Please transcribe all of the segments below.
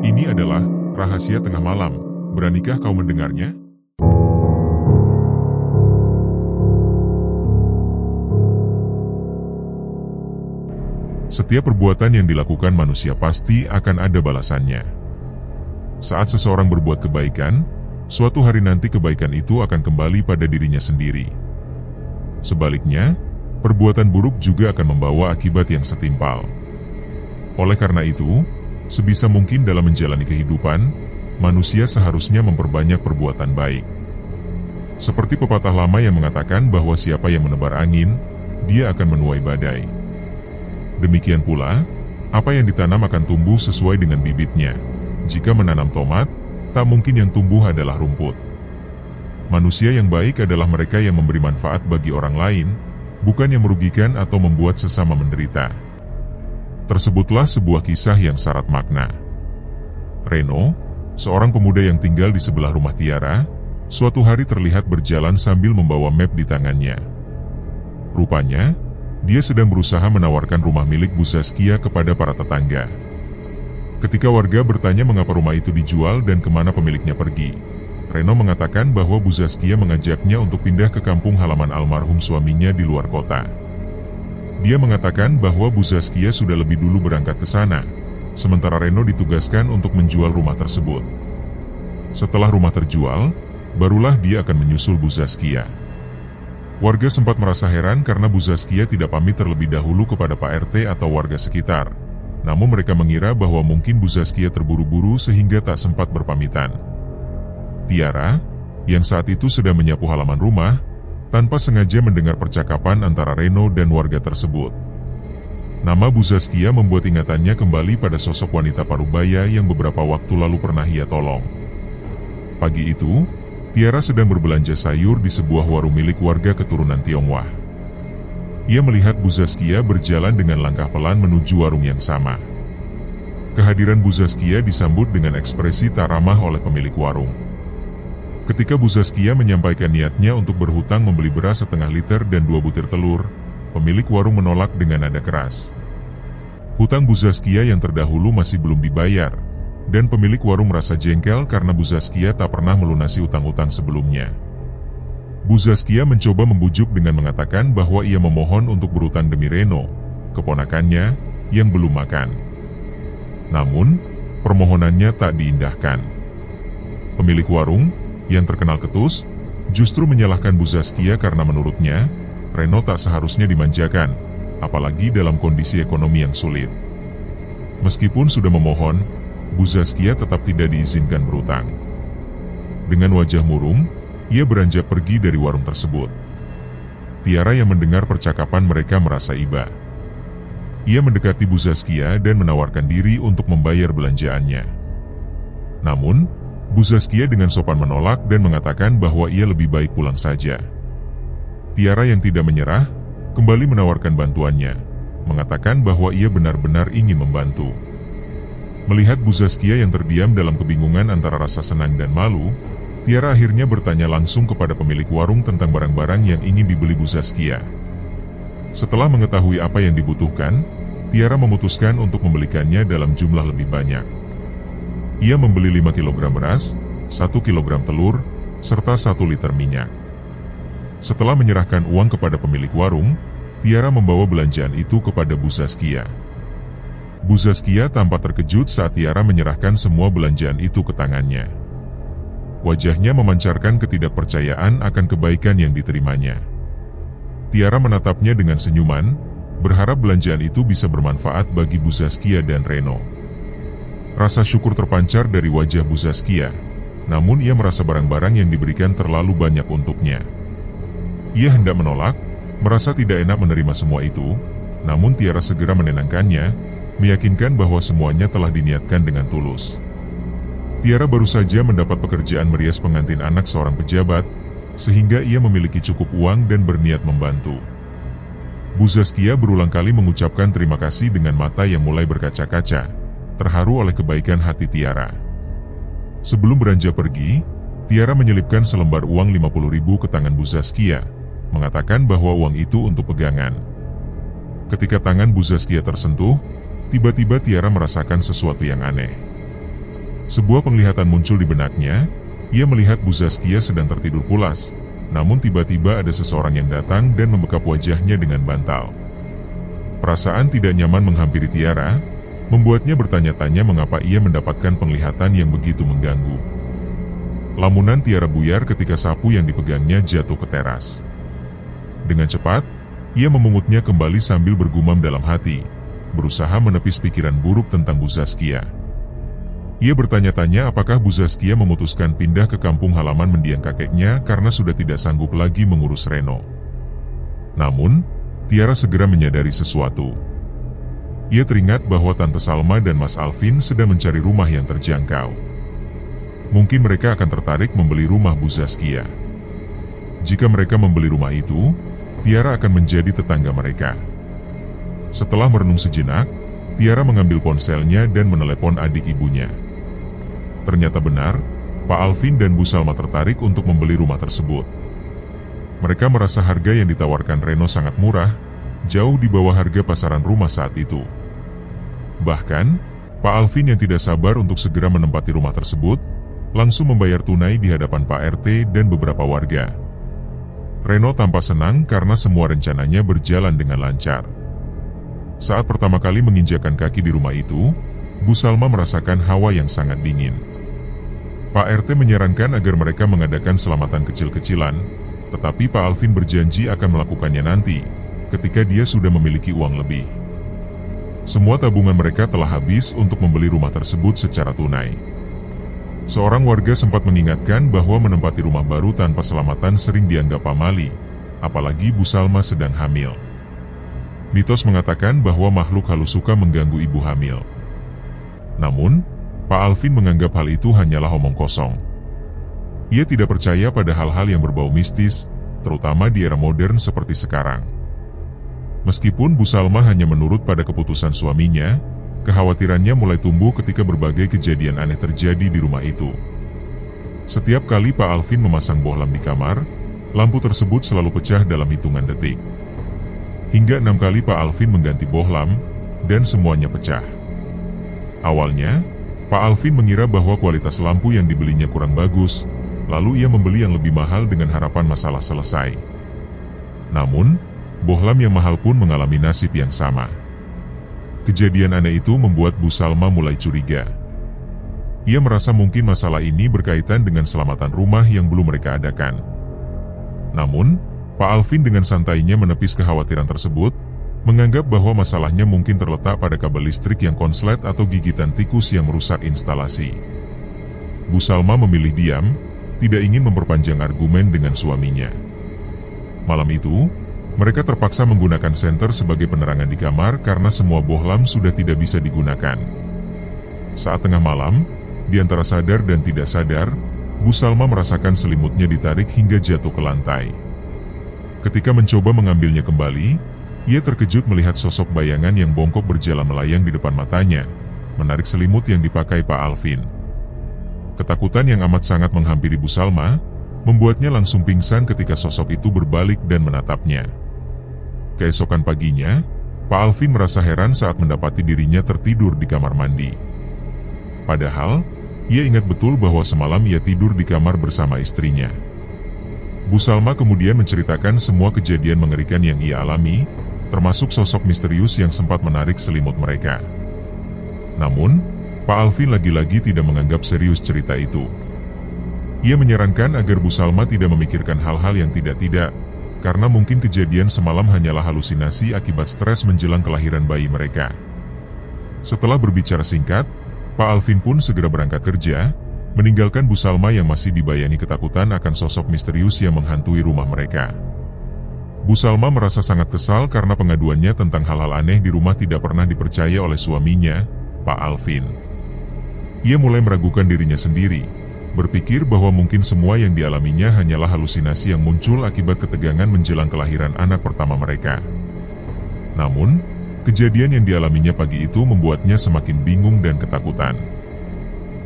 Ini adalah rahasia tengah malam. Beranikah kau mendengarnya? Setiap perbuatan yang dilakukan manusia pasti akan ada balasannya. Saat seseorang berbuat kebaikan, suatu hari nanti kebaikan itu akan kembali pada dirinya sendiri. Sebaliknya, perbuatan buruk juga akan membawa akibat yang setimpal. Oleh karena itu, sebisa mungkin dalam menjalani kehidupan, manusia seharusnya memperbanyak perbuatan baik. Seperti pepatah lama yang mengatakan bahwa siapa yang menebar angin, dia akan menuai badai. Demikian pula, apa yang ditanam akan tumbuh sesuai dengan bibitnya. Jika menanam tomat, tak mungkin yang tumbuh adalah rumput. Manusia yang baik adalah mereka yang memberi manfaat bagi orang lain, bukan yang merugikan atau membuat sesama menderita. Tersebutlah sebuah kisah yang syarat makna. Reno, seorang pemuda yang tinggal di sebelah rumah Tiara, suatu hari terlihat berjalan sambil membawa map di tangannya. Rupanya, dia sedang berusaha menawarkan rumah milik Bu Zaskia kepada para tetangga. Ketika warga bertanya mengapa rumah itu dijual dan kemana pemiliknya pergi, Reno mengatakan bahwa Bu Zaskia mengajaknya untuk pindah ke kampung halaman almarhum suaminya di luar kota. Dia mengatakan bahwa Bu Zaskia sudah lebih dulu berangkat ke sana, sementara Reno ditugaskan untuk menjual rumah tersebut. Setelah rumah terjual, barulah dia akan menyusul Bu Zaskia. Warga sempat merasa heran karena Bu Zaskia tidak pamit terlebih dahulu kepada Pak RT atau warga sekitar. Namun mereka mengira bahwa mungkin Bu Zaskia terburu-buru sehingga tak sempat berpamitan. Tiara, yang saat itu sedang menyapu halaman rumah, tanpa sengaja mendengar percakapan antara Reno dan warga tersebut. Nama Bu Zaskia membuat ingatannya kembali pada sosok wanita parubaya yang beberapa waktu lalu pernah ia tolong. Pagi itu, Tiara sedang berbelanja sayur di sebuah warung milik warga keturunan Tionghoa. Ia melihat Bu Zaskia berjalan dengan langkah pelan menuju warung yang sama. Kehadiran Bu Zaskia disambut dengan ekspresi tak ramah oleh pemilik warung. Ketika Bu Zaskia menyampaikan niatnya untuk berhutang membeli beras setengah liter dan 2 butir telur, pemilik warung menolak dengan nada keras. Hutang Bu Zaskia yang terdahulu masih belum dibayar, dan pemilik warung merasa jengkel karena Bu Zaskia tak pernah melunasi utang-utang sebelumnya. Bu Zaskia mencoba membujuk dengan mengatakan bahwa ia memohon untuk berhutang demi Reno, keponakannya, yang belum makan. Namun, permohonannya tak diindahkan. Pemilik warung, yang terkenal ketus, justru menyalahkan Bu Zaskia karena menurutnya, Reno tak seharusnya dimanjakan, apalagi dalam kondisi ekonomi yang sulit. Meskipun sudah memohon, Bu Zaskia tetap tidak diizinkan berhutang. Dengan wajah murung, ia beranjak pergi dari warung tersebut. Tiara yang mendengar percakapan mereka merasa iba. Ia mendekati Bu Zaskia dan menawarkan diri untuk membayar belanjaannya. Namun, Bu Zaskia dengan sopan menolak dan mengatakan bahwa ia lebih baik pulang saja. Tiara yang tidak menyerah, kembali menawarkan bantuannya, mengatakan bahwa ia benar-benar ingin membantu. Melihat Bu Zaskia yang terdiam dalam kebingungan antara rasa senang dan malu, Tiara akhirnya bertanya langsung kepada pemilik warung tentang barang-barang yang ingin dibeli Bu Zaskia. Setelah mengetahui apa yang dibutuhkan, Tiara memutuskan untuk membelikannya dalam jumlah lebih banyak. Ia membeli 5 kg beras, 1 kg telur, serta 1 liter minyak. Setelah menyerahkan uang kepada pemilik warung, Tiara membawa belanjaan itu kepada Bu Zaskia. Bu Zaskia tampak terkejut saat Tiara menyerahkan semua belanjaan itu ke tangannya. Wajahnya memancarkan ketidakpercayaan akan kebaikan yang diterimanya. Tiara menatapnya dengan senyuman, berharap belanjaan itu bisa bermanfaat bagi Bu Zaskia dan Reno. Rasa syukur terpancar dari wajah Bu Zaskia, namun ia merasa barang-barang yang diberikan terlalu banyak untuknya. Ia hendak menolak, merasa tidak enak menerima semua itu, namun Tiara segera menenangkannya, meyakinkan bahwa semuanya telah diniatkan dengan tulus. Tiara baru saja mendapat pekerjaan merias pengantin anak seorang pejabat, sehingga ia memiliki cukup uang dan berniat membantu. Bu Zaskia berulang kali mengucapkan terima kasih dengan mata yang mulai berkaca-kaca, terharu oleh kebaikan hati Tiara. Sebelum beranjak pergi, Tiara menyelipkan selembar uang 50.000 ke tangan Bu Zaskia, mengatakan bahwa uang itu untuk pegangan. Ketika tangan Bu Zaskia tersentuh, tiba-tiba Tiara merasakan sesuatu yang aneh. Sebuah penglihatan muncul di benaknya. Ia melihat Bu Zaskia sedang tertidur pulas. Namun tiba-tiba ada seseorang yang datang dan membekap wajahnya dengan bantal. Perasaan tidak nyaman menghampiri Tiara, membuatnya bertanya-tanya mengapa ia mendapatkan penglihatan yang begitu mengganggu. Lamunan Tiara buyar ketika sapu yang dipegangnya jatuh ke teras. Dengan cepat, ia memungutnya kembali sambil bergumam dalam hati, berusaha menepis pikiran buruk tentang Bu Zaskia. Ia bertanya-tanya apakah Bu Zaskia memutuskan pindah ke kampung halaman mendiang kakeknya karena sudah tidak sanggup lagi mengurus Reno. Namun, Tiara segera menyadari sesuatu. Ia teringat bahwa Tante Salma dan Mas Alvin sedang mencari rumah yang terjangkau. Mungkin mereka akan tertarik membeli rumah Bu Zaskia. Jika mereka membeli rumah itu, Tiara akan menjadi tetangga mereka. Setelah merenung sejenak, Tiara mengambil ponselnya dan menelepon adik ibunya. Ternyata benar, Pak Alvin dan Bu Salma tertarik untuk membeli rumah tersebut. Mereka merasa harga yang ditawarkan Reno sangat murah, jauh di bawah harga pasaran rumah saat itu. Bahkan, Pak Alvin yang tidak sabar untuk segera menempati rumah tersebut, langsung membayar tunai di hadapan Pak RT dan beberapa warga. Reno tampak senang karena semua rencananya berjalan dengan lancar. Saat pertama kali menginjakan kaki di rumah itu, Bu Salma merasakan hawa yang sangat dingin. Pak RT menyarankan agar mereka mengadakan selamatan kecil-kecilan, tetapi Pak Alvin berjanji akan melakukannya nanti, ketika dia sudah memiliki uang lebih. Semua tabungan mereka telah habis untuk membeli rumah tersebut secara tunai. Seorang warga sempat mengingatkan bahwa menempati rumah baru tanpa selamatan sering dianggap pamali, apalagi Bu Salma sedang hamil. Mitos mengatakan bahwa makhluk halus suka mengganggu ibu hamil. Namun, Pak Alvin menganggap hal itu hanyalah omong kosong. Ia tidak percaya pada hal-hal yang berbau mistis, terutama di era modern seperti sekarang. Meskipun Bu Salma hanya menurut pada keputusan suaminya, kekhawatirannya mulai tumbuh ketika berbagai kejadian aneh terjadi di rumah itu. Setiap kali Pak Alvin memasang bohlam di kamar, lampu tersebut selalu pecah dalam hitungan detik. Hingga 6 kali Pak Alvin mengganti bohlam, dan semuanya pecah. Awalnya, Pak Alvin mengira bahwa kualitas lampu yang dibelinya kurang bagus, lalu ia membeli yang lebih mahal dengan harapan masalah selesai. Namun, bohlam yang mahal pun mengalami nasib yang sama. Kejadian aneh itu membuat Bu Salma mulai curiga. Ia merasa mungkin masalah ini berkaitan dengan selamatan rumah yang belum mereka adakan. Namun, Pak Alvin dengan santainya menepis kekhawatiran tersebut, menganggap bahwa masalahnya mungkin terletak pada kabel listrik yang konslet atau gigitan tikus yang merusak instalasi. Bu Salma memilih diam, tidak ingin memperpanjang argumen dengan suaminya. Malam itu, mereka terpaksa menggunakan senter sebagai penerangan di kamar karena semua bohlam sudah tidak bisa digunakan. Saat tengah malam, di antara sadar dan tidak sadar, Bu Salma merasakan selimutnya ditarik hingga jatuh ke lantai. Ketika mencoba mengambilnya kembali, ia terkejut melihat sosok bayangan yang bongkok berjalan melayang di depan matanya, menarik selimut yang dipakai Pak Alvin. Ketakutan yang amat sangat menghampiri Bu Salma, membuatnya langsung pingsan ketika sosok itu berbalik dan menatapnya. Keesokan paginya, Pak Alvin merasa heran saat mendapati dirinya tertidur di kamar mandi. Padahal, ia ingat betul bahwa semalam ia tidur di kamar bersama istrinya. Bu Salma kemudian menceritakan semua kejadian mengerikan yang ia alami, termasuk sosok misterius yang sempat menarik selimut mereka. Namun, Pak Alvin lagi-lagi tidak menganggap serius cerita itu. Ia menyarankan agar Bu Salma tidak memikirkan hal-hal yang tidak-tidak, karena mungkin kejadian semalam hanyalah halusinasi akibat stres menjelang kelahiran bayi mereka. Setelah berbicara singkat, Pak Alvin pun segera berangkat kerja, meninggalkan Bu Salma yang masih dibayangi ketakutan akan sosok misterius yang menghantui rumah mereka. Bu Salma merasa sangat kesal karena pengaduannya tentang hal-hal aneh di rumah tidak pernah dipercaya oleh suaminya, Pak Alvin. Ia mulai meragukan dirinya sendiri, berpikir bahwa mungkin semua yang dialaminya hanyalah halusinasi yang muncul akibat ketegangan menjelang kelahiran anak pertama mereka. Namun, kejadian yang dialaminya pagi itu membuatnya semakin bingung dan ketakutan.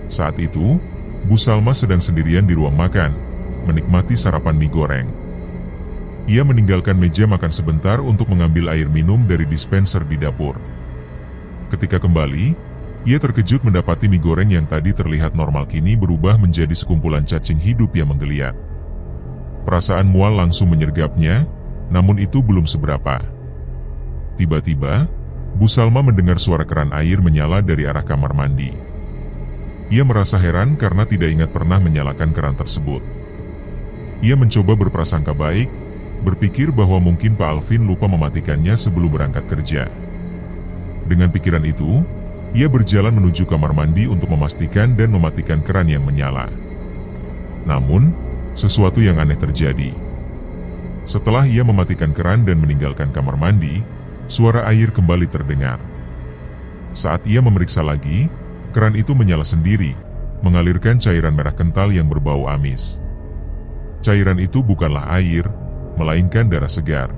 Saat itu, Bu Salma sedang sendirian di ruang makan, menikmati sarapan mie goreng. Ia meninggalkan meja makan sebentar untuk mengambil air minum dari dispenser di dapur. Ketika kembali, Ia terkejut mendapati mie goreng yang tadi terlihat normal kini berubah menjadi sekumpulan cacing hidup yang menggeliat. Perasaan mual langsung menyergapnya, namun itu belum seberapa. Tiba-tiba, Bu Salma mendengar suara keran air menyala dari arah kamar mandi. Ia merasa heran karena tidak ingat pernah menyalakan keran tersebut. Ia mencoba berprasangka baik, berpikir bahwa mungkin Pak Alvin lupa mematikannya sebelum berangkat kerja. Dengan pikiran itu, ia berjalan menuju kamar mandi untuk memastikan dan mematikan keran yang menyala. Namun, sesuatu yang aneh terjadi. Setelah ia mematikan keran dan meninggalkan kamar mandi, suara air kembali terdengar. Saat ia memeriksa lagi, keran itu menyala sendiri, mengalirkan cairan merah kental yang berbau amis. Cairan itu bukanlah air, melainkan darah segar.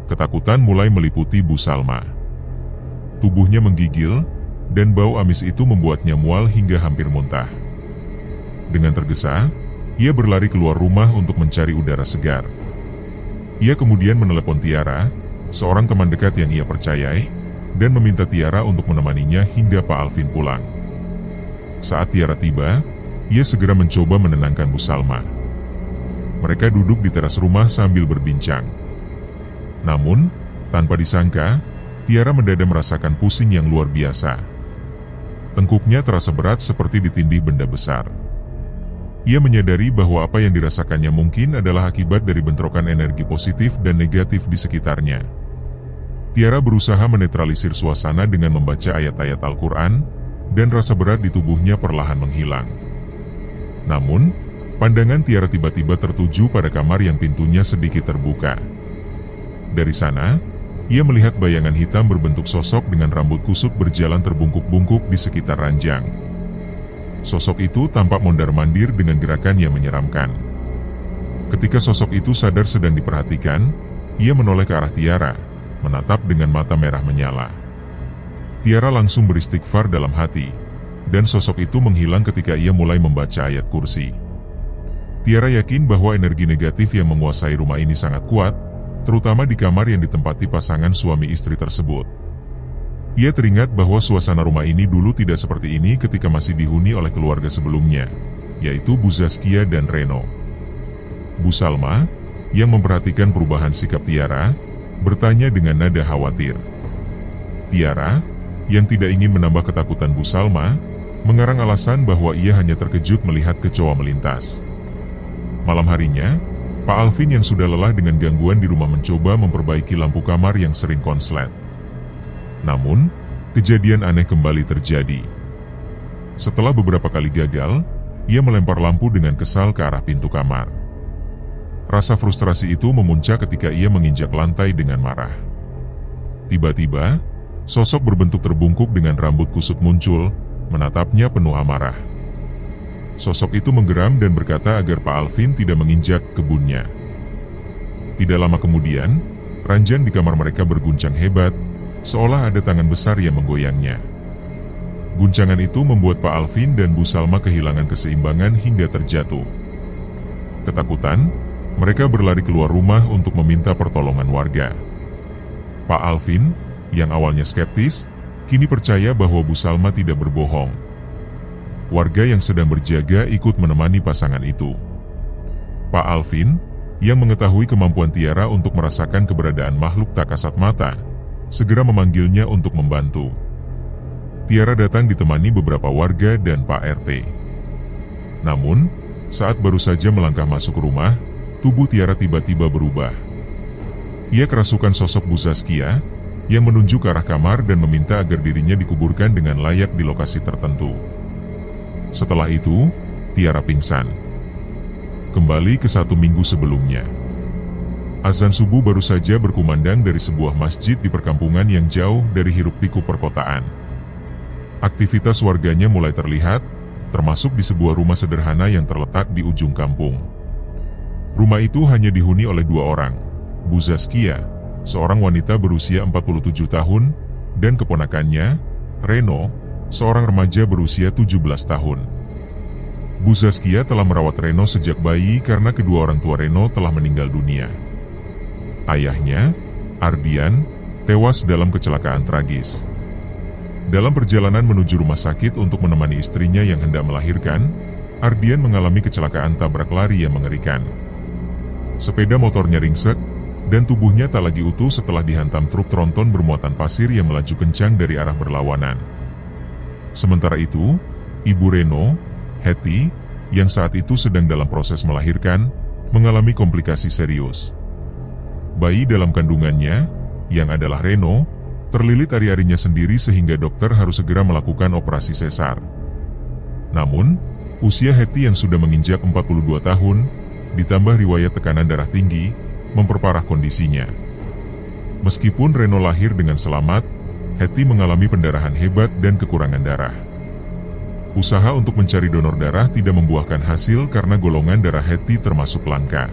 Ketakutan mulai meliputi Bu Salma. Tubuhnya menggigil, dan bau amis itu membuatnya mual hingga hampir muntah. Dengan tergesa, ia berlari keluar rumah untuk mencari udara segar. Ia kemudian menelepon Tiara, seorang teman dekat yang ia percayai, dan meminta Tiara untuk menemaninya hingga Pak Alvin pulang. Saat Tiara tiba, ia segera mencoba menenangkan Bu Salma. Mereka duduk di teras rumah sambil berbincang. Namun, tanpa disangka, Tiara mendadak merasakan pusing yang luar biasa. Tengkuknya terasa berat seperti ditindih benda besar. Ia menyadari bahwa apa yang dirasakannya mungkin adalah akibat dari bentrokan energi positif dan negatif di sekitarnya. Tiara berusaha menetralisir suasana dengan membaca ayat-ayat Al-Quran, dan rasa berat di tubuhnya perlahan menghilang. Namun, pandangan Tiara tiba-tiba tertuju pada kamar yang pintunya sedikit terbuka. Dari sana, ia melihat bayangan hitam berbentuk sosok dengan rambut kusut berjalan terbungkuk-bungkuk di sekitar ranjang. Sosok itu tampak mondar-mandir dengan gerakan yang menyeramkan. Ketika sosok itu sadar sedang diperhatikan, ia menoleh ke arah Tiara, menatap dengan mata merah menyala. Tiara langsung beristighfar dalam hati, dan sosok itu menghilang ketika ia mulai membaca ayat kursi. Tiara yakin bahwa energi negatif yang menguasai rumah ini sangat kuat, terutama di kamar yang ditempati pasangan suami istri tersebut. Ia teringat bahwa suasana rumah ini dulu tidak seperti ini ketika masih dihuni oleh keluarga sebelumnya, yaitu Bu Zaskia dan Reno. Bu Salma, yang memperhatikan perubahan sikap Tiara, bertanya dengan nada khawatir. Tiara, yang tidak ingin menambah ketakutan Bu Salma, mengarang alasan bahwa ia hanya terkejut melihat kecoa melintas. Malam harinya, Pak Alvin yang sudah lelah dengan gangguan di rumah mencoba memperbaiki lampu kamar yang sering konslet. Namun, kejadian aneh kembali terjadi. Setelah beberapa kali gagal, ia melempar lampu dengan kesal ke arah pintu kamar. Rasa frustrasi itu memuncak ketika ia menginjak lantai dengan marah. Tiba-tiba, sosok berbentuk terbungkuk dengan rambut kusut muncul, menatapnya penuh amarah. Sosok itu menggeram dan berkata agar Pak Alvin tidak menginjak kebunnya. Tidak lama kemudian, ranjang di kamar mereka berguncang hebat, seolah ada tangan besar yang menggoyangnya. Guncangan itu membuat Pak Alvin dan Bu Salma kehilangan keseimbangan hingga terjatuh. Ketakutan, mereka berlari keluar rumah untuk meminta pertolongan warga. Pak Alvin, yang awalnya skeptis, kini percaya bahwa Bu Salma tidak berbohong. Warga yang sedang berjaga ikut menemani pasangan itu. Pak Alvin, yang mengetahui kemampuan Tiara untuk merasakan keberadaan makhluk tak kasat mata, segera memanggilnya untuk membantu. Tiara datang ditemani beberapa warga dan Pak RT. Namun, saat baru saja melangkah masuk rumah, tubuh Tiara tiba-tiba berubah. Ia kerasukan sosok Bu Zaskia, yang menunjuk ke arah kamar dan meminta agar dirinya dikuburkan dengan layak di lokasi tertentu. Setelah itu, Tiara pingsan. Kembali ke 1 minggu sebelumnya. Azan subuh baru saja berkumandang dari sebuah masjid di perkampungan yang jauh dari hiruk-pikuk perkotaan. Aktivitas warganya mulai terlihat, termasuk di sebuah rumah sederhana yang terletak di ujung kampung. Rumah itu hanya dihuni oleh 2 orang, Bu Zaskia, seorang wanita berusia 47 tahun, dan keponakannya, Reno, seorang remaja berusia 17 tahun. Bu Zaskia telah merawat Reno sejak bayi karena kedua orang tua Reno telah meninggal dunia. Ayahnya, Ardian, tewas dalam kecelakaan tragis. Dalam perjalanan menuju rumah sakit untuk menemani istrinya yang hendak melahirkan, Ardian mengalami kecelakaan tabrak lari yang mengerikan. Sepeda motornya ringsek, dan tubuhnya tak lagi utuh setelah dihantam truk tronton bermuatan pasir yang melaju kencang dari arah berlawanan. Sementara itu, Ibu Reno, Hetty, yang saat itu sedang dalam proses melahirkan, mengalami komplikasi serius. Bayi dalam kandungannya, yang adalah Reno, terlilit ari-arinya sendiri sehingga dokter harus segera melakukan operasi sesar. Namun, usia Hetty yang sudah menginjak 42 tahun, ditambah riwayat tekanan darah tinggi, memperparah kondisinya. Meskipun Reno lahir dengan selamat, Hetty mengalami pendarahan hebat dan kekurangan darah. Usaha untuk mencari donor darah tidak membuahkan hasil karena golongan darah Hetty termasuk langka.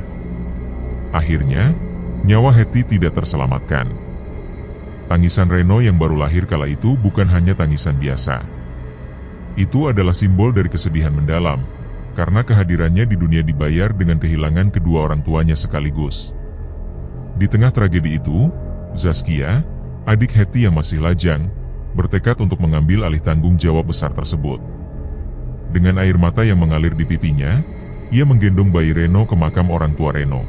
Akhirnya, nyawa Hetty tidak terselamatkan. Tangisan Reno yang baru lahir kala itu bukan hanya tangisan biasa. Itu adalah simbol dari kesedihan mendalam, karena kehadirannya di dunia dibayar dengan kehilangan kedua orang tuanya sekaligus. Di tengah tragedi itu, Zaskia, adik Hetty yang masih lajang, bertekad untuk mengambil alih tanggung jawab besar tersebut. Dengan air mata yang mengalir di pipinya, ia menggendong bayi Reno ke makam orang tua Reno.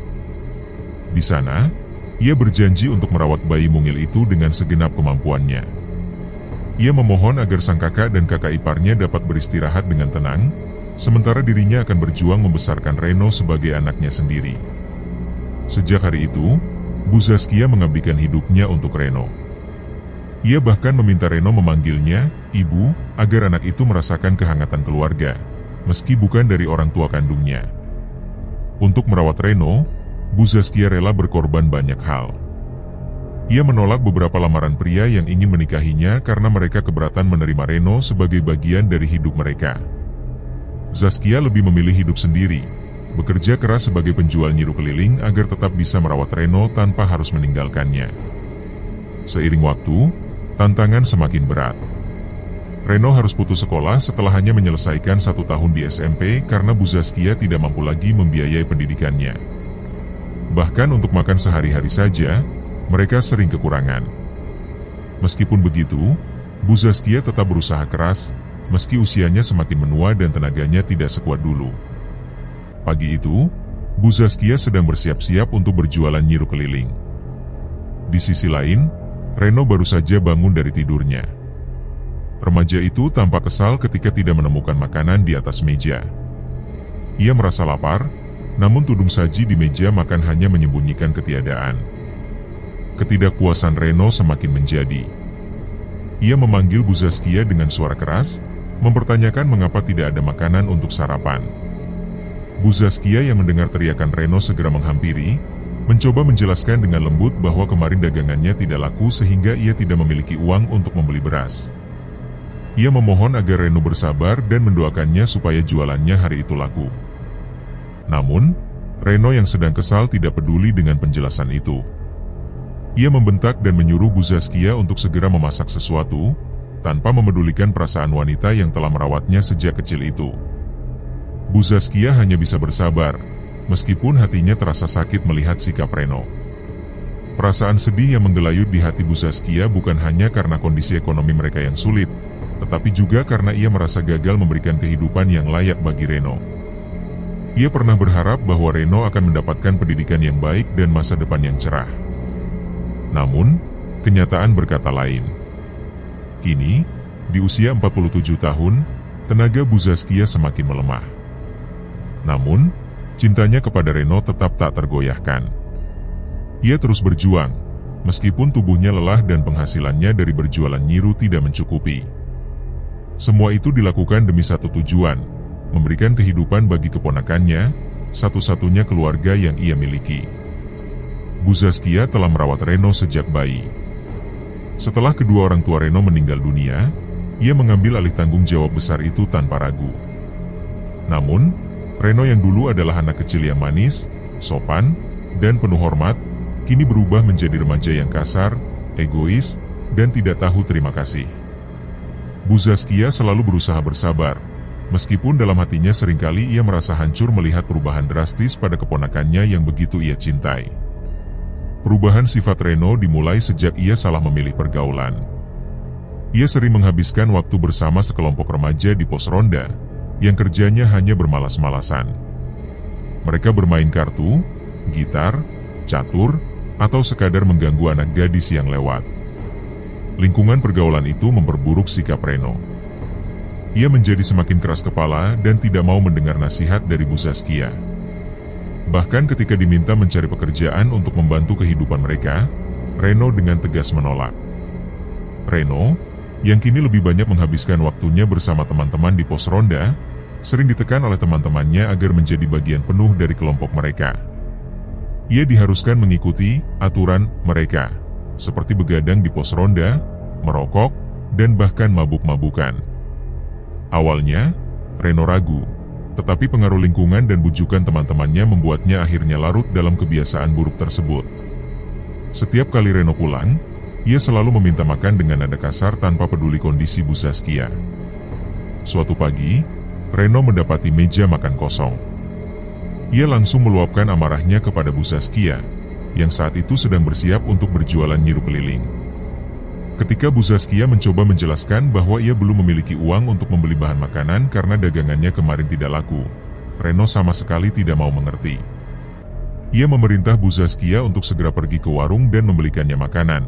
Di sana, ia berjanji untuk merawat bayi mungil itu dengan segenap kemampuannya. Ia memohon agar sang kakak dan kakak iparnya dapat beristirahat dengan tenang, sementara dirinya akan berjuang membesarkan Reno sebagai anaknya sendiri. Sejak hari itu, Bu Zaskia mengabdikan hidupnya untuk Reno. Ia bahkan meminta Reno memanggilnya ibu, agar anak itu merasakan kehangatan keluarga, meski bukan dari orang tua kandungnya. Untuk merawat Reno, Bu Zaskia rela berkorban banyak hal. Ia menolak beberapa lamaran pria yang ingin menikahinya karena mereka keberatan menerima Reno sebagai bagian dari hidup mereka. Zaskia lebih memilih hidup sendiri, bekerja keras sebagai penjual nyiru keliling agar tetap bisa merawat Reno tanpa harus meninggalkannya. Seiring waktu, tantangan semakin berat. Reno harus putus sekolah setelah hanya menyelesaikan 1 tahun di SMP karena Bu Zaskia tidak mampu lagi membiayai pendidikannya. Bahkan untuk makan sehari-hari saja, mereka sering kekurangan. Meskipun begitu, Bu Zaskia tetap berusaha keras, meski usianya semakin menua dan tenaganya tidak sekuat dulu. Pagi itu, Bu Zaskia sedang bersiap-siap untuk berjualan nyiru keliling. Di sisi lain, Reno baru saja bangun dari tidurnya. Remaja itu tampak kesal ketika tidak menemukan makanan di atas meja. Ia merasa lapar, namun tudung saji di meja makan hanya menyembunyikan ketiadaan. Ketidakpuasan Reno semakin menjadi. Ia memanggil Bu Zaskia dengan suara keras, mempertanyakan mengapa tidak ada makanan untuk sarapan. Bu Zaskia yang mendengar teriakan Reno segera menghampiri, mencoba menjelaskan dengan lembut bahwa kemarin dagangannya tidak laku sehingga ia tidak memiliki uang untuk membeli beras. Ia memohon agar Reno bersabar dan mendoakannya supaya jualannya hari itu laku. Namun, Reno yang sedang kesal tidak peduli dengan penjelasan itu. Ia membentak dan menyuruh Bu Zaskia untuk segera memasak sesuatu, tanpa memedulikan perasaan wanita yang telah merawatnya sejak kecil itu. Bu Zaskia hanya bisa bersabar, meskipun hatinya terasa sakit melihat sikap Reno. Perasaan sedih yang menggelayut di hati Bu Zaskia bukan hanya karena kondisi ekonomi mereka yang sulit, tetapi juga karena ia merasa gagal memberikan kehidupan yang layak bagi Reno. Ia pernah berharap bahwa Reno akan mendapatkan pendidikan yang baik dan masa depan yang cerah. Namun, kenyataan berkata lain. Kini, di usia 47 tahun, tenaga Bu Zaskia semakin melemah. Namun, cintanya kepada Reno tetap tak tergoyahkan. Ia terus berjuang, meskipun tubuhnya lelah dan penghasilannya dari berjualan nyiru tidak mencukupi. Semua itu dilakukan demi satu tujuan, memberikan kehidupan bagi keponakannya, satu-satunya keluarga yang ia miliki. Bu Zaskia telah merawat Reno sejak bayi. Setelah kedua orang tua Reno meninggal dunia, ia mengambil alih tanggung jawab besar itu tanpa ragu. Namun, Reno yang dulu adalah anak kecil yang manis, sopan, dan penuh hormat, kini berubah menjadi remaja yang kasar, egois, dan tidak tahu terima kasih. Bu Zaskia selalu berusaha bersabar, meskipun dalam hatinya seringkali ia merasa hancur melihat perubahan drastis pada keponakannya yang begitu ia cintai. Perubahan sifat Reno dimulai sejak ia salah memilih pergaulan. Ia sering menghabiskan waktu bersama sekelompok remaja di pos ronda, yang kerjanya hanya bermalas-malasan. Mereka bermain kartu, gitar, catur, atau sekadar mengganggu anak gadis yang lewat. Lingkungan pergaulan itu memperburuk sikap Reno. Ia menjadi semakin keras kepala dan tidak mau mendengar nasihat dari Bu Zaskia. Bahkan ketika diminta mencari pekerjaan untuk membantu kehidupan mereka, Reno dengan tegas menolak. Reno, yang kini lebih banyak menghabiskan waktunya bersama teman-teman di pos ronda, sering ditekan oleh teman-temannya agar menjadi bagian penuh dari kelompok mereka. Ia diharuskan mengikuti aturan mereka, seperti begadang di pos ronda, merokok, dan bahkan mabuk-mabukan. Awalnya, Reno ragu, tetapi pengaruh lingkungan dan bujukan teman-temannya membuatnya akhirnya larut dalam kebiasaan buruk tersebut. Setiap kali Reno pulang, ia selalu meminta makan dengan nada kasar tanpa peduli kondisi Bu Zaskia. Suatu pagi, Reno mendapati meja makan kosong. Ia langsung meluapkan amarahnya kepada Bu Zaskia, yang saat itu sedang bersiap untuk berjualan nyiru keliling. Ketika Bu Zaskia mencoba menjelaskan bahwa ia belum memiliki uang untuk membeli bahan makanan karena dagangannya kemarin tidak laku, Reno sama sekali tidak mau mengerti. Ia memerintah Bu Zaskia untuk segera pergi ke warung dan membelikannya makanan,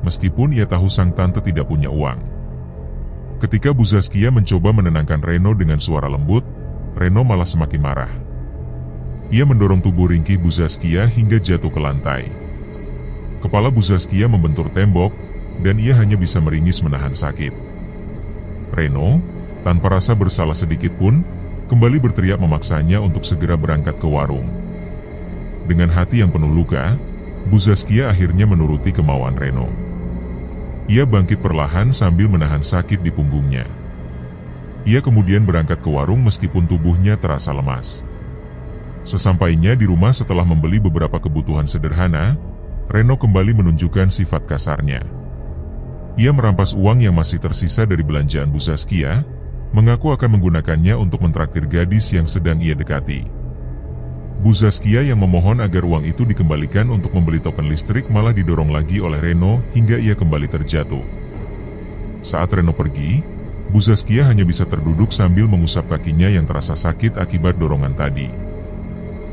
meskipun ia tahu sang tante tidak punya uang. Ketika Bu Zaskia mencoba menenangkan Reno dengan suara lembut, Reno malah semakin marah. Ia mendorong tubuh ringkih Bu Zaskia hingga jatuh ke lantai. Kepala Bu Zaskia membentur tembok, dan ia hanya bisa meringis menahan sakit. Reno, tanpa rasa bersalah sedikit pun, kembali berteriak memaksanya untuk segera berangkat ke warung. Dengan hati yang penuh luka, Bu Zaskia akhirnya menuruti kemauan Reno. Ia bangkit perlahan sambil menahan sakit di punggungnya. Ia kemudian berangkat ke warung meskipun tubuhnya terasa lemas. Sesampainya di rumah setelah membeli beberapa kebutuhan sederhana, Reno kembali menunjukkan sifat kasarnya. Ia merampas uang yang masih tersisa dari belanjaan Bu Zaskia, mengaku akan menggunakannya untuk mentraktir gadis yang sedang ia dekati. Bu Zaskia yang memohon agar uang itu dikembalikan untuk membeli token listrik malah didorong lagi oleh Reno hingga ia kembali terjatuh. Saat Reno pergi, Bu Zaskia hanya bisa terduduk sambil mengusap kakinya yang terasa sakit akibat dorongan tadi.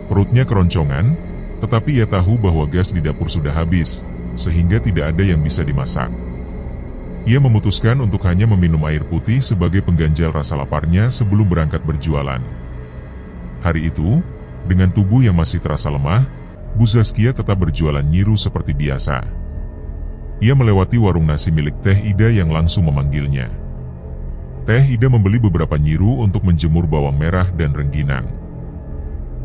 Perutnya keroncongan, tetapi ia tahu bahwa gas di dapur sudah habis, sehingga tidak ada yang bisa dimasak. Ia memutuskan untuk hanya meminum air putih sebagai pengganjal rasa laparnya sebelum berangkat berjualan. Hari itu, dengan tubuh yang masih terasa lemah, Bu Zaskia tetap berjualan nyiru seperti biasa. Ia melewati warung nasi milik Teh Ida yang langsung memanggilnya. Teh Ida membeli beberapa nyiru untuk menjemur bawang merah dan rengginang.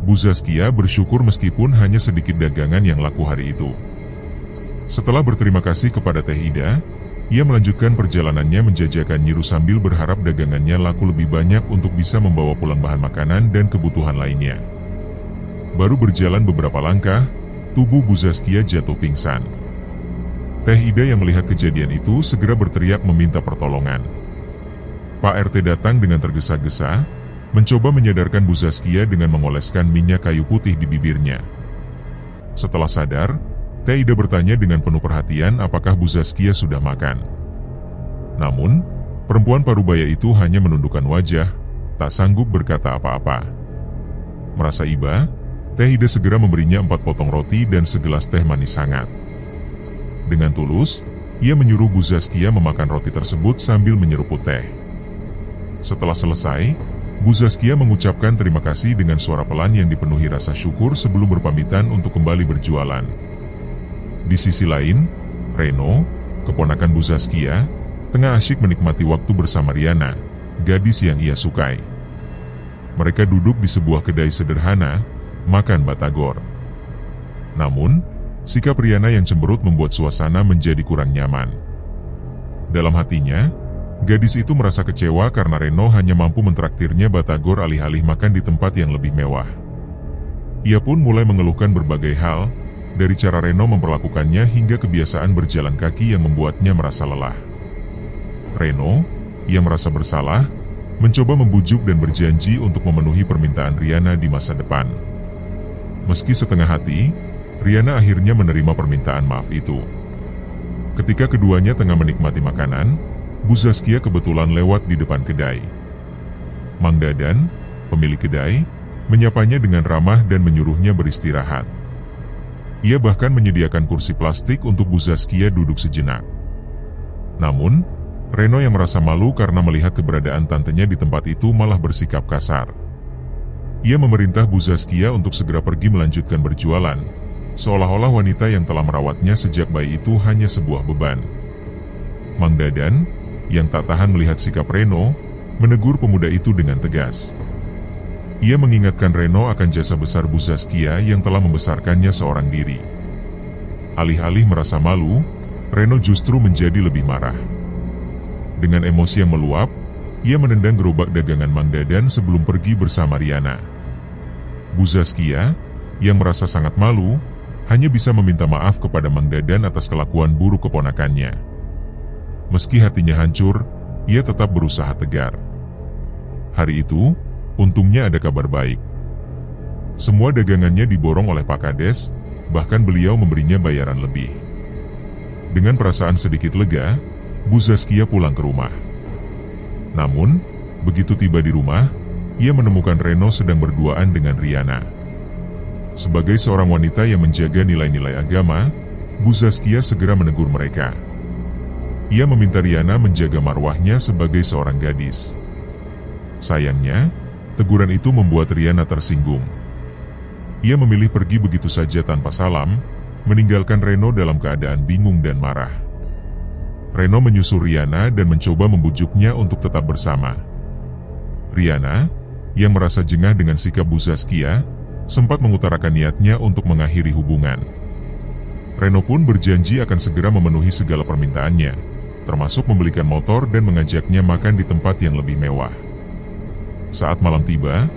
Bu Zaskia bersyukur meskipun hanya sedikit dagangan yang laku hari itu. Setelah berterima kasih kepada Teh Ida, ia melanjutkan perjalanannya menjajakan nyiru sambil berharap dagangannya laku lebih banyak untuk bisa membawa pulang bahan makanan dan kebutuhan lainnya. Baru berjalan beberapa langkah, tubuh Bu Zaskia jatuh pingsan. Teh Ida yang melihat kejadian itu segera berteriak meminta pertolongan. Pak RT datang dengan tergesa-gesa, mencoba menyadarkan Bu Zaskia dengan mengoleskan minyak kayu putih di bibirnya. Setelah sadar, Teh Ida bertanya dengan penuh perhatian apakah Bu Zaskia sudah makan. Namun, perempuan parubaya itu hanya menundukkan wajah, tak sanggup berkata apa-apa. Merasa iba, Teh Ida segera memberinya 4 potong roti dan segelas teh manis hangat. Dengan tulus, ia menyuruh Bu Zaskia memakan roti tersebut sambil menyeruput teh. Setelah selesai, Bu Zaskia mengucapkan terima kasih dengan suara pelan yang dipenuhi rasa syukur sebelum berpamitan untuk kembali berjualan. Di sisi lain, Reno, keponakan Bu Zaskia, tengah asyik menikmati waktu bersama Riana, gadis yang ia sukai. Mereka duduk di sebuah kedai sederhana, makan batagor. Namun, sikap Riana yang cemberut membuat suasana menjadi kurang nyaman. Dalam hatinya, gadis itu merasa kecewa karena Reno hanya mampu mentraktirnya batagor alih-alih makan di tempat yang lebih mewah. Ia pun mulai mengeluhkan berbagai hal, dari cara Reno memperlakukannya hingga kebiasaan berjalan kaki yang membuatnya merasa lelah. Reno, yang merasa bersalah, mencoba membujuk dan berjanji untuk memenuhi permintaan Riana di masa depan. Meski setengah hati, Riana akhirnya menerima permintaan maaf itu. Ketika keduanya tengah menikmati makanan, Bu Zaskia kebetulan lewat di depan kedai. Mang Dadan, pemilik kedai, menyapanya dengan ramah dan menyuruhnya beristirahat. Ia bahkan menyediakan kursi plastik untuk Bu Zaskia duduk sejenak. Namun, Reno yang merasa malu karena melihat keberadaan tantenya di tempat itu malah bersikap kasar. Ia memerintah Bu Zaskia untuk segera pergi melanjutkan berjualan, seolah-olah wanita yang telah merawatnya sejak bayi itu hanya sebuah beban. Mang Dadan, yang tak tahan melihat sikap Reno, menegur pemuda itu dengan tegas. Ia mengingatkan Reno akan jasa besar Bu Zaskia yang telah membesarkannya seorang diri. Alih-alih merasa malu, Reno justru menjadi lebih marah. Dengan emosi yang meluap, ia menendang gerobak dagangan Mang Dadan sebelum pergi bersama Riana. Bu Zaskia, yang merasa sangat malu, hanya bisa meminta maaf kepada Mang Dadan atas kelakuan buruk keponakannya. Meski hatinya hancur, ia tetap berusaha tegar. Hari itu, untungnya ada kabar baik. Semua dagangannya diborong oleh Pak Kades, bahkan beliau memberinya bayaran lebih. Dengan perasaan sedikit lega, Bu Zaskia pulang ke rumah. Namun, begitu tiba di rumah, ia menemukan Reno sedang berduaan dengan Riana. Sebagai seorang wanita yang menjaga nilai-nilai agama, Bu Zaskia segera menegur mereka. Ia meminta Riana menjaga marwahnya sebagai seorang gadis. Sayangnya, teguran itu membuat Riana tersinggung. Ia memilih pergi begitu saja tanpa salam, meninggalkan Reno dalam keadaan bingung dan marah. Reno menyusul Riana dan mencoba membujuknya untuk tetap bersama. Riana, yang merasa jengah dengan sikap Bu Zaskia, sempat mengutarakan niatnya untuk mengakhiri hubungan. Reno pun berjanji akan segera memenuhi segala permintaannya, termasuk membelikan motor dan mengajaknya makan di tempat yang lebih mewah. Saat malam tiba,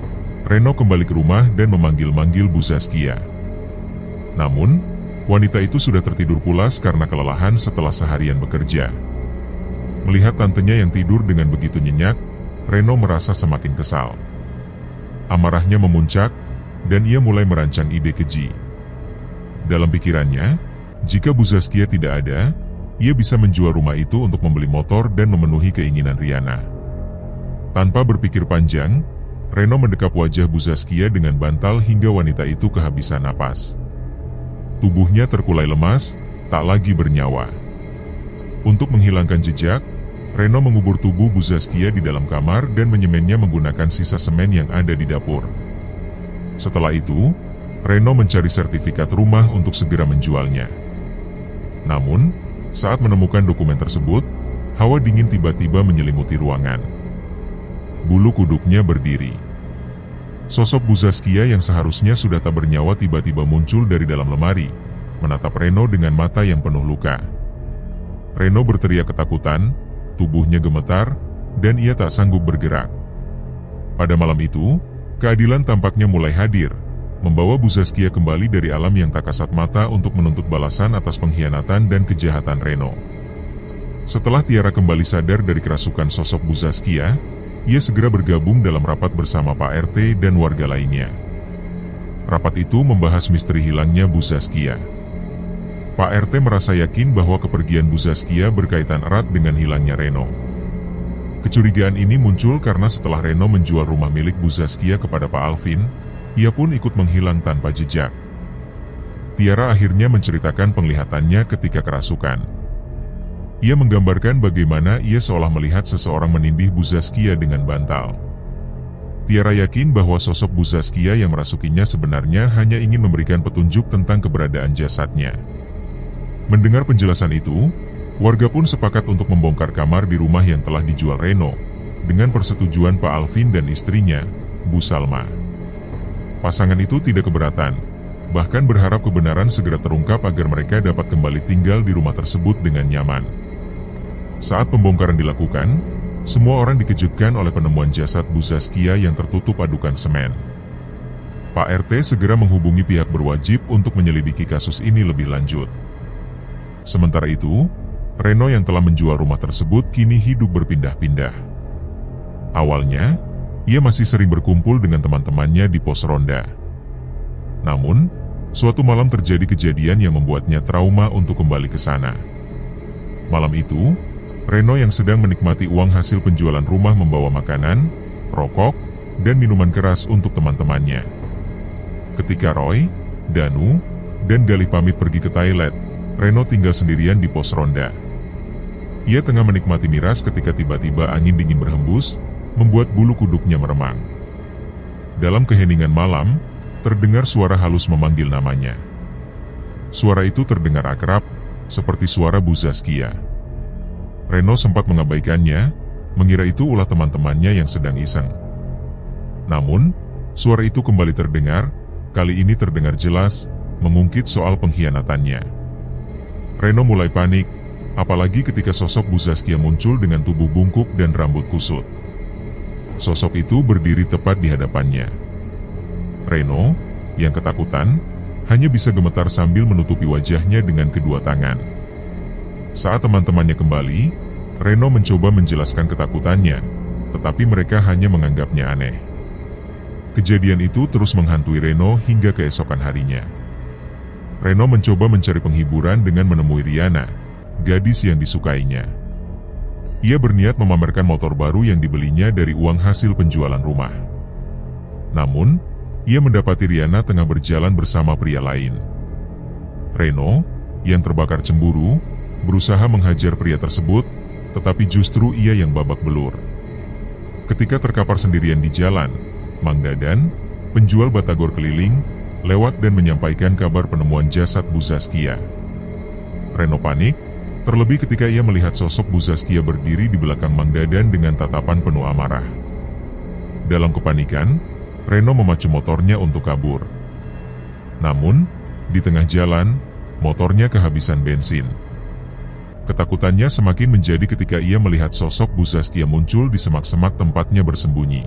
Reno kembali ke rumah dan memanggil-manggil Bu Zaskia. Namun, wanita itu sudah tertidur pulas karena kelelahan setelah seharian bekerja. Melihat tantenya yang tidur dengan begitu nyenyak, Reno merasa semakin kesal. Amarahnya memuncak, dan ia mulai merancang ide keji. Dalam pikirannya, jika Bu Zaskia tidak ada, ia bisa menjual rumah itu untuk membeli motor dan memenuhi keinginan Riana. Tanpa berpikir panjang, Reno mendekap wajah Bu Zaskia dengan bantal hingga wanita itu kehabisan napas. Tubuhnya terkulai lemas, tak lagi bernyawa. Untuk menghilangkan jejak, Reno mengubur tubuh Bu Zaskia di dalam kamar dan menyemennya menggunakan sisa semen yang ada di dapur. Setelah itu, Reno mencari sertifikat rumah untuk segera menjualnya. Namun, saat menemukan dokumen tersebut, hawa dingin tiba-tiba menyelimuti ruangan. Bulu kuduknya berdiri. Sosok Bu Zaskia yang seharusnya sudah tak bernyawa tiba-tiba muncul dari dalam lemari, menatap Reno dengan mata yang penuh luka. Reno berteriak ketakutan, tubuhnya gemetar, dan ia tak sanggup bergerak. Pada malam itu, keadilan tampaknya mulai hadir, membawa Bu Zaskia kembali dari alam yang tak kasat mata untuk menuntut balasan atas pengkhianatan dan kejahatan Reno. Setelah Tiara kembali sadar dari kerasukan sosok Bu Zaskia, ia segera bergabung dalam rapat bersama Pak RT dan warga lainnya. Rapat itu membahas misteri hilangnya Bu Zaskia. Pak RT merasa yakin bahwa kepergian Bu Zaskia berkaitan erat dengan hilangnya Reno. Kecurigaan ini muncul karena setelah Reno menjual rumah milik Bu Zaskia kepada Pak Alvin, ia pun ikut menghilang tanpa jejak. Tiara akhirnya menceritakan penglihatannya ketika kerasukan. Ia menggambarkan bagaimana ia seolah melihat seseorang menindih Bu Zaskia dengan bantal. Tiara yakin bahwa sosok Bu Zaskia yang merasukinya sebenarnya hanya ingin memberikan petunjuk tentang keberadaan jasadnya. Mendengar penjelasan itu, warga pun sepakat untuk membongkar kamar di rumah yang telah dijual Reno, dengan persetujuan Pak Alvin dan istrinya, Bu Salma. Pasangan itu tidak keberatan, bahkan berharap kebenaran segera terungkap agar mereka dapat kembali tinggal di rumah tersebut dengan nyaman. Saat pembongkaran dilakukan, semua orang dikejutkan oleh penemuan jasad Bu Zaskia yang tertutup adukan semen. Pak RT segera menghubungi pihak berwajib untuk menyelidiki kasus ini lebih lanjut. Sementara itu, Reno yang telah menjual rumah tersebut kini hidup berpindah-pindah. Awalnya, ia masih sering berkumpul dengan teman-temannya di pos ronda. Namun, suatu malam terjadi kejadian yang membuatnya trauma untuk kembali ke sana. Malam itu, Reno yang sedang menikmati uang hasil penjualan rumah membawa makanan, rokok, dan minuman keras untuk teman-temannya. Ketika Roy, Danu, dan Galih pamit pergi ke toilet, Reno tinggal sendirian di pos ronda. Ia tengah menikmati miras ketika tiba-tiba angin dingin berhembus, membuat bulu kuduknya meremang. Dalam keheningan malam, terdengar suara halus memanggil namanya. Suara itu terdengar akrab, seperti suara Bu Zaskia. Reno sempat mengabaikannya, mengira itu ulah teman-temannya yang sedang iseng. Namun, suara itu kembali terdengar, kali ini terdengar jelas, mengungkit soal pengkhianatannya. Reno mulai panik, apalagi ketika sosok Bu Zaskia muncul dengan tubuh bungkuk dan rambut kusut. Sosok itu berdiri tepat di hadapannya. Reno, yang ketakutan, hanya bisa gemetar sambil menutupi wajahnya dengan kedua tangan. Saat teman-temannya kembali, Reno mencoba menjelaskan ketakutannya, tetapi mereka hanya menganggapnya aneh. Kejadian itu terus menghantui Reno hingga keesokan harinya. Reno mencoba mencari penghiburan dengan menemui Riana, gadis yang disukainya. Ia berniat memamerkan motor baru yang dibelinya dari uang hasil penjualan rumah. Namun, ia mendapati Riana tengah berjalan bersama pria lain. Reno, yang terbakar cemburu, berusaha menghajar pria tersebut, tetapi justru ia yang babak belur. Ketika terkapar sendirian di jalan, Mang Dadan, penjual batagor keliling, lewat dan menyampaikan kabar penemuan jasad Bu Zaskia. Reno panik, terlebih ketika ia melihat sosok Bu Zaskia berdiri di belakang Mang Dadan dengan tatapan penuh amarah. Dalam kepanikan, Reno memacu motornya untuk kabur. Namun, di tengah jalan, motornya kehabisan bensin. Ketakutannya semakin menjadi ketika ia melihat sosok Bu Zaskia muncul di semak-semak tempatnya bersembunyi.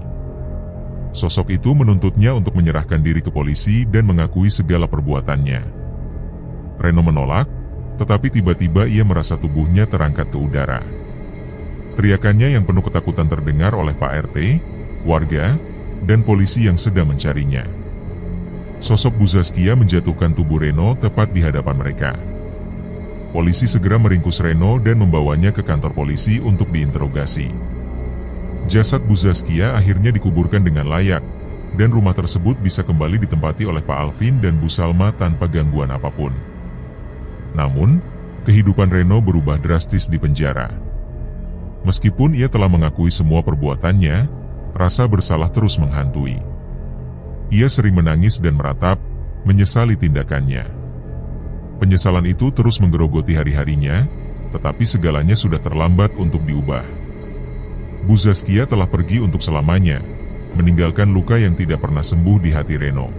Sosok itu menuntutnya untuk menyerahkan diri ke polisi dan mengakui segala perbuatannya. Reno menolak, tetapi tiba-tiba ia merasa tubuhnya terangkat ke udara. Teriakannya yang penuh ketakutan terdengar oleh Pak RT, warga, dan polisi yang sedang mencarinya. Sosok Bu Zaskia menjatuhkan tubuh Reno tepat di hadapan mereka. Polisi segera meringkus Reno dan membawanya ke kantor polisi untuk diinterogasi. Jasad Bu Zaskia akhirnya dikuburkan dengan layak, dan rumah tersebut bisa kembali ditempati oleh Pak Alvin dan Bu Salma tanpa gangguan apapun. Namun, kehidupan Reno berubah drastis di penjara. Meskipun ia telah mengakui semua perbuatannya, rasa bersalah terus menghantui. Ia sering menangis dan meratap, menyesali tindakannya. Penyesalan itu terus menggerogoti hari-harinya, tetapi segalanya sudah terlambat untuk diubah. Bu Zaskia telah pergi untuk selamanya, meninggalkan luka yang tidak pernah sembuh di hati Reno.